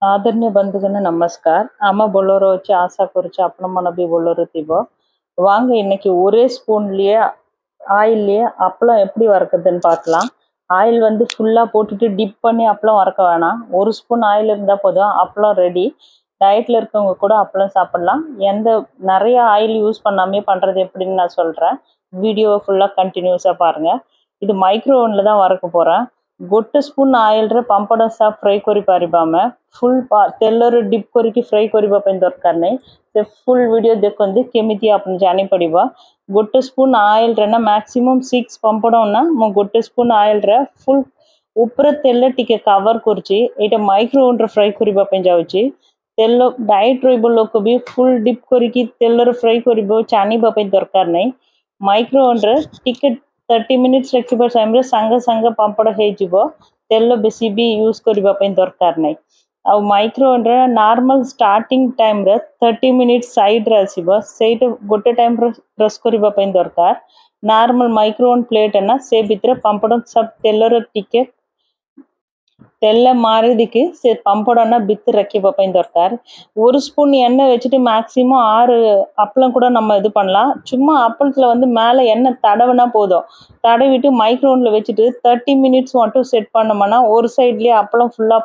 आदरणीय बंधुगण नमस्कार. आम्हा बोलवरची आशा करूची आपण मन भी बोलवरतीबो வாங்க இன்னைக்கு ஒரே ஸ்பூன்லயே ஆயில்லயே அப்பளம் எப்படி வறுக்கிறதுன்னு பார்க்கலாம். ஆயில் வந்து ஃபுல்லா போட்டுட்டு டிப் பண்ணி அப்பளம் வறுக்க வேணாம். ஒரு ஸ்பூன் ஆயில் இருந்தா போதும், அப்பளம் ரெடி. டயட்ல இருக்கவங்க கூட அப்பளம் சாப்பிடலாம். எந்த நிறைய ஆயில் யூஸ் பண்ணாமே பண்றது எப்படின்னு நான் சொல்றேன். வீடியோ ஃபுல்லா கண்டினியூஸா பாருங்க. ಇದು ಮೈಕ್ರೋ ಓವನ್ல தான் ವರಕ போறேன். ଗୋଟେ ସ୍ପୁନ୍ ଅଏଲ୍ରେ ପାମ୍ପଡ଼ ସାପ ଫ୍ରାଏ କରିପାରିବା ଆମେ। ଫୁଲ୍ ତେଲରେ ଡିପ୍ କରିକି ଫ୍ରାଏ କରିବା ପାଇଁ ଦରକାର ନାହିଁ। ସେ ଫୁଲ୍ ଭିଡ଼ିଓ ଦେଖନ୍ତି କେମିତି ଆପଣ ଜାଣିପାରିବ। ଗୋଟେ ସ୍ପୁନ୍ ଅଏଲ୍ରେ ନା ମ୍ୟାକ୍ସିମମ୍ 6 ପାମ୍ପଡ଼ ନା ମୁଁ ଗୋଟେ ସ୍ପୁନ୍ ଅଏଲ୍ରେ ଫୁଲ୍ ଉପରେ ତେଲ ଟିକେ କଭର୍ କରୁଛି। ଏଇଟା ମାଇକ୍ରୋ ଓଭନ୍ରେ ଫ୍ରାଏ କରିବା ପାଇଁ ଯାଉଛି। ତେଲ ଡାଏଟ୍ ରହିବ ଲୋକ ବି ଫୁଲ୍ ଡିପ୍ କରିକି ତେଲରେ ଫ୍ରାଏ କରିବ, ଛାଣିବା ପାଇଁ ଦରକାର ନାହିଁ। ମାଇକ୍ରୋ ଓଭନ୍ରେ ଟିକେ 30 ମିନିଟ୍ସ ରଖିବା ଟାଇମ୍ରେ ସାଙ୍ଗେ ସାଙ୍ଗେ ପାମ୍ପଡ଼ ହେଇଯିବ। ତେଲ ବେଶୀ ବି ୟୁଜ୍ କରିବା ପାଇଁ ଦରକାର ନାହିଁ। ଆଉ ମାଇକ୍ରୋ ଓଭନ୍ରେ ନର୍ମାଲ୍ ଷ୍ଟାର୍ଟିଂ ଟାଇମ୍ରେ 30 ମିନିଟ୍ସ ସାଇଡ଼୍ରେ ଆସିବ, ସେଇଟା ଗୋଟେ ଟାଇମ୍ରେ ପ୍ରେସ୍ କରିବା ପାଇଁ ଦରକାର। ନର୍ମାଲ୍ ମାଇକ୍ରୋ ଓଭନ୍ ପ୍ଲେଟ୍ ନା ସେ ଭିତରେ ପାମ୍ପଡ଼ ସବୁ ତେଲରେ ଟିକେ தெல்ல மாறுதிக்கு பம்படம்னா பித்து ரக்கிப்ப ପାଇଁ ଦରକାର। ஒரு ஸ்பூன் எண்ணெய் வச்சுட்டு மேக்ஸிமம் 6 அப்பளம் கூட நம்ம இது பண்ணலாம்। சும்மா அப்பளத்தில் வந்து மேலே எண்ணெய் தடவினா போதும், தடவிட்டு மைக்ரோவனில் வச்சுட்டு 30 மினிட்ஸ் மட்டும் செட் பண்ணோம்னா ஒரு சைட்லேயே அப்பளம் ஃபுல்லாக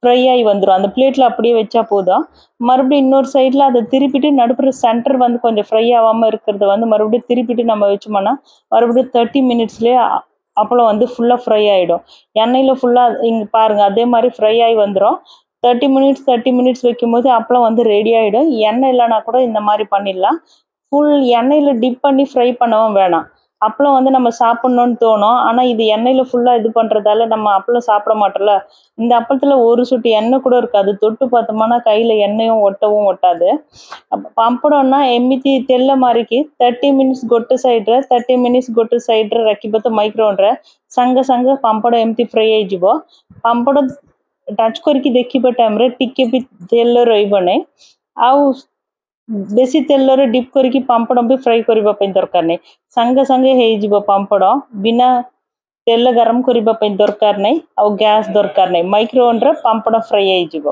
ஃப்ரை ஆகி வந்துடும்। அந்த பிளேட்டில் அப்படியே வச்சா போதும்। மறுபடியும் இன்னொரு சைடில் அதை திருப்பிட்டு நடுப்புற சென்டர் வந்து கொஞ்சம் ஃப்ரை ஆகாமல் இருக்கிறத வந்து மறுபடியும் திருப்பிட்டு நம்ம வச்சோம்னா மறுபடியும் 30 மினிட்ஸ்லேயே அப்பளம் வந்து ஃபுல்லாக ஃப்ரை ஆகிடும்। எண்ணெயில் ஃபுல்லாக இங்கே பாருங்கள் அதே மாதிரி ஃப்ரை ஆகி வந்துடும்। 30 மினிட்ஸ் வைக்கும்போது அப்பளம் வந்து ரெடி ஆகிடும்। எண்ணெய் இல்லைனா கூட இந்த மாதிரி பண்ணிடலாம்। ஃபுல் எண்ணெயில் டிப் பண்ணி ஃப்ரை பண்ணவும் வேணாம்। அப்பளம் வந்து நம்ம சாப்பிட்ணுன்னு தோணும், ஆனால் இது எண்ணெயில் ஃபுல்லாக இது பண்ணுறதால நம்ம அப்பளம் சாப்பிட மாட்டோம்ல। இந்த அப்பளத்தில் ஒரு சொட்டு எண்ணெய் கூட இருக்காது, தொட்டு பார்த்தோம்னா கையில் எண்ணெயும் ஒட்டவும் ஒட்டாது। ପାମ୍ପଡ଼ ଏମିତି ତେଲ ମାରିକି 30 ମିନିଟ୍ସ ଗୋଟେ ସାଇଡ଼୍ରେ 30 ମିନିଟ୍ସ ଗୋଟେ ସାଇଡ଼୍ରେ ରଖିବ ତ ମାଇକ୍ରୋ ଓଭନ୍ରେ ସାଙ୍ଗେ ସାଙ୍ଗେ ପାମ୍ପଡ଼ ଏମିତି ଫ୍ରାଏ ହେଇଯିବ। ପାମ୍ପଡ଼ ଟଚ୍ କରିକି ଦେଖିବା ଟାଇମ୍ରେ ଟିକେ ବି ତେଲ ରହିବ ନାହିଁ। ଆଉ ବେଶୀ ତେଲରେ ଡିପ୍ କରିକି ପାମ୍ପଡ଼ ବି ଫ୍ରାଏ କରିବା ପାଇଁ ଦରକାର ନାହିଁ। ସାଙ୍ଗେ ସାଙ୍ଗେ ହେଇଯିବ ପାମ୍ପଡ଼, ବିନା ତେଲ ଗରମ କରିବା ପାଇଁ ଦରକାର ନାହିଁ, ଆଉ ଗ୍ୟାସ୍ ଦରକାର ନାହିଁ। ମାଇକ୍ରୋ ଓଭନ୍ରେ ପାମ୍ପଡ଼ ଫ୍ରାଏ ହେଇଯିବ।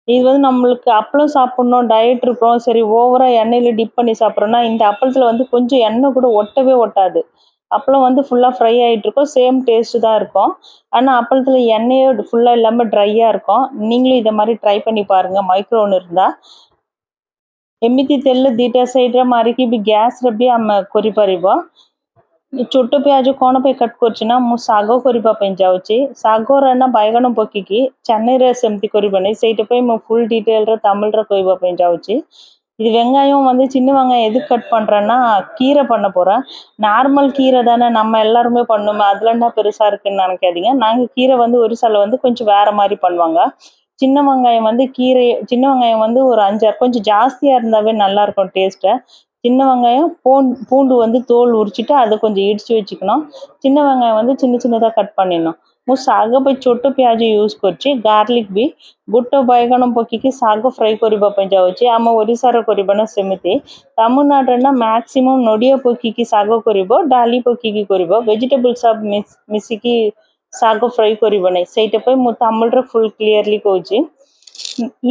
இது வந்து நம்மளுக்கு அப்பளம் சாப்பிட்ணும் டயட் இருக்கோம், சரி ஓவராக எண்ணெயில் டிப் பண்ணி சாப்பிட்றோன்னா இந்த அப்பளத்தில் வந்து கொஞ்சம் எண்ணெய் கூட ஒட்டவே ஒட்டாது। அப்பளம் வந்து ஃபுல்லாக ஃப்ரை ஆகிட்டு இருக்கும், சேம் டேஸ்ட்டு தான் இருக்கும்। ஆனால் அப்பளத்தில் எண்ணெயே ஃபுல்லாக இல்லாமல் ட்ரையாக இருக்கும்। நீங்களும் இதை மாதிரி ட்ரை பண்ணி பாருங்கள் ମାଇକ୍ରୋ ଓଭନ୍ இருந்தால்। ଏମିତି ତେଲ ଦୁଇଟା ସାଇଡ଼୍ରେ ମାରିକି ବି ଗ୍ୟାସ୍ରେ ବି ଆମେ କରିପାରିବ। ଛୋଟ ପିଆଜ କ'ଣ ପାଇଁ କଟ୍ କରୁଛି ନା ମୁଁ ଶାଗ କରିବା ପାଇଁ ଯାଉଛି। ଶାଗରେ ନା ବାଇଗଣ ପକେଇକି சென்னைରେ ସେମିତି କରିବନି, ସେଇଟା ପାଇଁ ମୁଁ ஃபுல் டீட்டெயில்ରେ தமிழ்ல କହିବା ପାଇଁ ଯାଉଛି। இது வெங்காயம் வந்து சின்ன வெங்காயம் எதுக்கு கட் பண்ணுறேன்னா கீரை பண்ண போகிறேன்। நார்மல் கீரை தானே நம்ம எல்லாருமே பண்ணுவோம், அதில் என்ன பெருசாக இருக்குன்னு நினைக்காதீங்க। நாங்கள் கீரை வந்து ஒரு சில வந்து கொஞ்சம் வேறு மாதிரி பண்ணுவாங்க। சின்ன வெங்காயம் வந்து சின்ன வெங்காயம் வந்து ஒரு 5 கொஞ்சம் ஜாஸ்தியாக இருந்தாவே நல்லாயிருக்கும் டேஸ்ட்டு। சின்ன வெங்காயம் பூண்டு வந்து தோல் உரிச்சிட்டு அதை கொஞ்சம் இடித்து வச்சுக்கணும்। சின்ன வெங்காயம் வந்து சின்ன சின்னதாக கட் பண்ணிடணும்। ମୁଁ ଶାଗ ପାଇଁ ଛୋଟ ପିଆଜ ୟୁଜ୍ କରୁଛି, ଗାର୍ଲିକ୍ ବି। ବୁଟ ବାଇଗଣ ପକେଇକି ଶାଗ ଫ୍ରାଏ କରିବା ପାଇଁ ଯାଉଛି। ଆମ ଓଡ଼ିଶାର କରିବା ନା ସେମିତି, ତାମିଲନାଡୁରେ ନା ମ୍ୟାକ୍ସିମମ୍ ନଡ଼ିଆ ପକେଇକି ଶାଗ କରିବ, ଡାଲି ପକେଇକି କରିବ, ଭେଜିଟେବୁଲ୍ ସବୁ ମିଶିକି ଶାଗ ஃப்ரை କରିବ ନାହିଁ। ସେଇଟା ପାଇଁ ମୁଁ தமிழ்ல ஃபுல் கிளியர்லி கவுச்சு।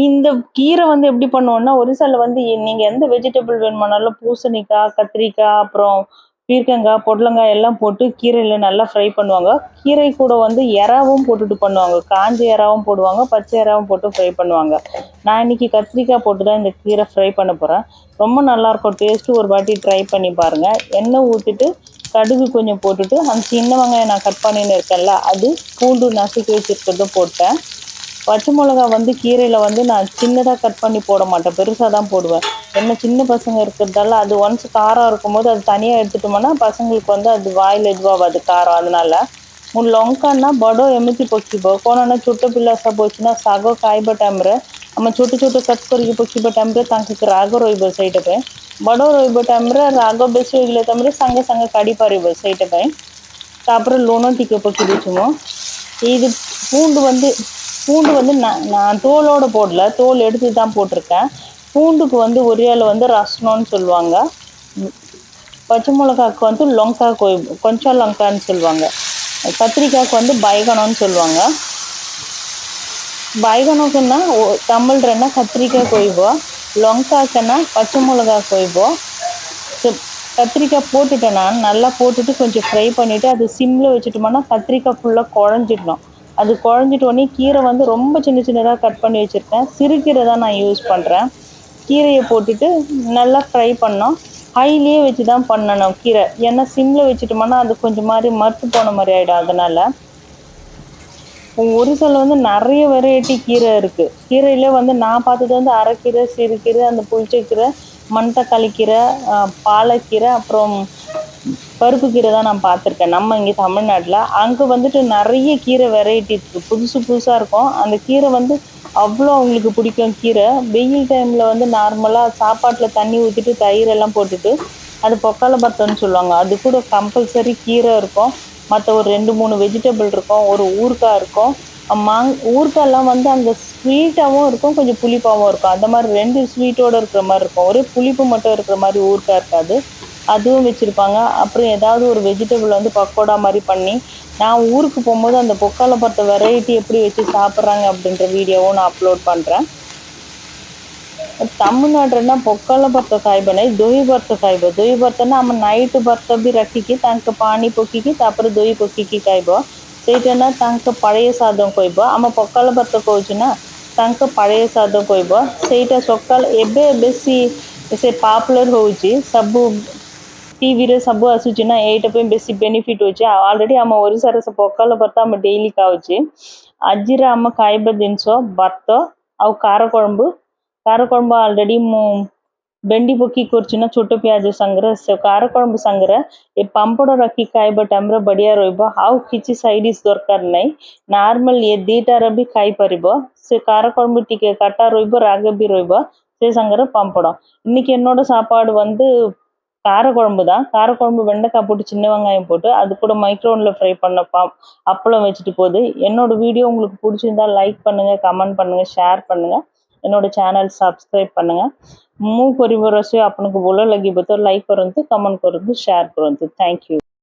இந்த கீரை வந்து எப்படி பண்ணுவோம்னா ஒரிசால வந்து நீங்கள் எந்த வெஜிடபிள் வேணுமானாலும் பூசணிக்காய், கத்திரிக்காய், அப்புறம் பீர்க்கங்காய், பொடலங்காய் எல்லாம் போட்டு கீரையில் நல்லா ஃப்ரை பண்ணுவாங்க। கீரை கூட வந்து எறாவும் போட்டுட்டு பண்ணுவாங்க, காஞ்ச எறாவும் போடுவாங்க, பச்சை எறாவும் போட்டு ஃப்ரை பண்ணுவாங்க। நான் இன்னைக்கு கத்திரிக்காய் போட்டு தான் இந்த கீரை ஃப்ரை பண்ண போகிறேன்। ரொம்ப நல்லாயிருக்கும் டேஸ்ட்டு, ஒரு வாட்டி ட்ரை பண்ணி பாருங்கள்। எண்ணெய் ஊற்றிட்டு கடுகு கொஞ்சம் போட்டுட்டு அந்த சின்ன வெங்காயம் நான் கட் பண்ணின்னு இருக்கேன்ல அது, பூண்டு நசுக்கி வச்சுருக்கிறதும் போட்டேன்। பச்சை மிளகா வந்து கீரையில் வந்து நான் சின்னதாக கட் பண்ணி போட மாட்டேன், பெருசாக தான் போடுவேன்। என்ன சின்ன பசங்க இருக்கிறதால அது ஒன்ஸ் காரம் இருக்கும்போது அது தனியாக எடுத்துட்டோம்னா பசங்களுக்கு வந்து அது வாயில் இதுவாகாது காரம்। அதனால ମୁଁ ଲଙ୍କା ନା ବଡ଼ ଏମିତି ପକାଇବ କ'ଣ ନା ଛୋଟ ପିଲା ସବୁ ଅଛି ନା ଶାଗ ଖାଇବା ଟାଇମ୍ରେ ଆମେ ଛୋଟ ଛୋଟ କଟ୍ କରିକି ପକାଇବା ଟାଇମ୍ରେ ତାଙ୍କୁ ରାଗ ରହିବ, ସେଇଟା ପାଇଁ। ବଡ଼ ରହିବ ଟାଇମ୍ରେ ରାଗ ବେଶୀ ହୋଇଗଲେ ଟାଇମ୍ରେ ସାଙ୍ଗେ ସାଙ୍ଗେ କାଢ଼ି ପାରିବ, ସେଇଟା ପାଇଁ। ତାପରେ ଲୁଣ ଟିକେ ପକାଇ ଦେଇଛୁ ମୁଁ। இது பூண்டு வந்து நான் தோலோடு போடல, தோல் எடுத்து தான் போட்டிருக்கேன்। பூண்டுக்கு வந்து ஒரியால் வந்து ரசனம்னு சொல்லுவாங்க, பச்சை மிளகாவுக்கு வந்து லொங்கா கொஞ்சம் லொங்கான்னு சொல்லுவாங்க, கத்திரிக்காய்க்கு வந்து பைகனம்னு சொல்லுவாங்க। ବାଇଗଣକୁ தமிழ்ରେ கத்திரிக்காய் கொய்வோம், லொங்காக்குன்னா பச்சை மிளகா கொய்வோம். கத்திரிக்காய் போட்டுட்டேன், நான் நல்லா போட்டுட்டு கொஞ்சம் ஃப்ரை பண்ணிவிட்டு அது சிம்மில் வச்சுட்டோம்னா கத்திரிக்காய் ஃபுல்லாக குழஞ்சிடணும். அது குழஞ்சிட்டோடனே கீரை ரொம்ப சின்ன சின்னதாக கட் பண்ணி வச்சுருக்கேன். சிறுகீரை தான் நான் யூஸ் பண்ணுறேன். கீரையை போட்டுட்டு நல்லா ஃப்ரை பண்ணோம். ஹைலியே வச்சு தான் பண்ணணும் கீரை, ஏன்னா சிம்மில் வச்சுட்டோம்னா அது கொஞ்சம் மாதிரி மறுத்து போன மாதிரி ஆகிடும். அதனால் ஒரு சில நிறைய வெரைட்டி கீரை இருக்குது. கீரையில் நான் பார்த்தது அரைக்கீரை, சிறுகீரை, அந்த புளிச்சக்கீரை, மணத்தக்காளி கீரை, பாலக்கீரை, அப்புறம் பருப்பு கீரை தான் நான் பார்த்துருக்கேன் நம்ம இங்கே தமிழ்நாட்டில். அங்கே நிறைய கீரை வெரைட்டி இருக்குது, புதுசு புதுசாக இருக்கும். அந்த கீரை அவ்வளோ அவங்களுக்கு பிடிக்கும். கீரை வெயில் டைமில் நார்மலாக சாப்பாட்டில் தண்ணி ஊற்றிட்டு தயிரெல்லாம் போட்டுட்டு அது பொக்கால பத்தம்னு சொல்லுவாங்க. அது கூட கம்பல்சரி கீரை இருக்கும், மற்ற ஒரு 2-3 வெஜிடபிள் இருக்கும், ஒரு ஊறுகாய் இருக்கும். ஊறுகாயெல்லாம் அங்கே ஸ்வீட்டாகவும் இருக்கும், கொஞ்சம் புளிப்பாகவும் இருக்கும். அந்த மாதிரி 2 ஸ்வீட்டோடு இருக்கிற மாதிரி இருக்கும். ஒரே புளிப்பு மட்டும் இருக்கிற மாதிரி ஊறுகாய் இருக்காது, அதுவும் வச்சுருப்பாங்க. அப்புறம் ஏதாவது ஒரு வெஜிடபிள் பக்கோடா மாதிரி பண்ணி, நான் ஊருக்கு போகும்போது அந்த பொக்கால பத்த வெரைட்டி எப்படி வச்சு சாப்பிட்றாங்க அப்படின்ற வீடியோவும் நான் அப்லோட் பண்ணுறேன். तमिलनाडु पोक्कल भर्त खाइब नहीं, दोही भर्त खाइब. दोही भर्त ना आम नाइट भर्त भी रखिकी पानी पकिकी तापर दोही पकिकी खाइब. सेटा तांक पड़े सादम कहब. आम पोक्कल भर्त कहूँ पड़े साद कहब. सेटा सकाल एवं बेसी से पॉपुलर होची, सब टीवी रे सब आसूची ना, यहीटा बेसी बेनिफिट होची. ऑलरेडी आम ओडिशा से पोक्कल भर्त आम डेली खाऊची. आज आम खाइब जिनस भर्त आउ कार कुழம்பு. कार कुழம்பு ऑलरेडी बेंडी पकी कर छोट प्याज संग्रह से कार कुழம்பு संग्रह ये पांपड़ रखी खाइब टाइम बढ़िया रहिब. आउ किसी साइड डिश दरकार नहीं, नॉर्मल ये दीटार भी खाई परिबो. से कार कुழம்பு टिके कटा रहिब, राग भी रहिब, से संग्रह पांपड़. इन्नैक्कु एन्नोड सापाडु கார குழம்பு தான். கார குழம்பு வெண்டைக்காய் போட்டு சின்ன வெங்காயம் போட்டு அது கூட மைக்ரோவனில் ஃப்ரை பண்ண அப்பளம் வச்சுட்டு போகுது. என்னோட வீடியோ உங்களுக்கு பிடிச்சிருந்தா லைக் பண்ணுங்கள், கமெண்ட் பண்ணுங்கள், ஷேர் பண்ணுங்கள். என்னோட चैनल सब्सक्राइब பண்ணுங்க. ମୁଁ କରିବାର ଅଛି ଆପଣଙ୍କୁ ଭଲ ଲାଗିବ ତ ଲାଇକ୍ କରନ୍ତୁ, କମେଣ୍ଟ କରନ୍ତୁ, ସେୟାର କରନ୍ତୁ। Thank you.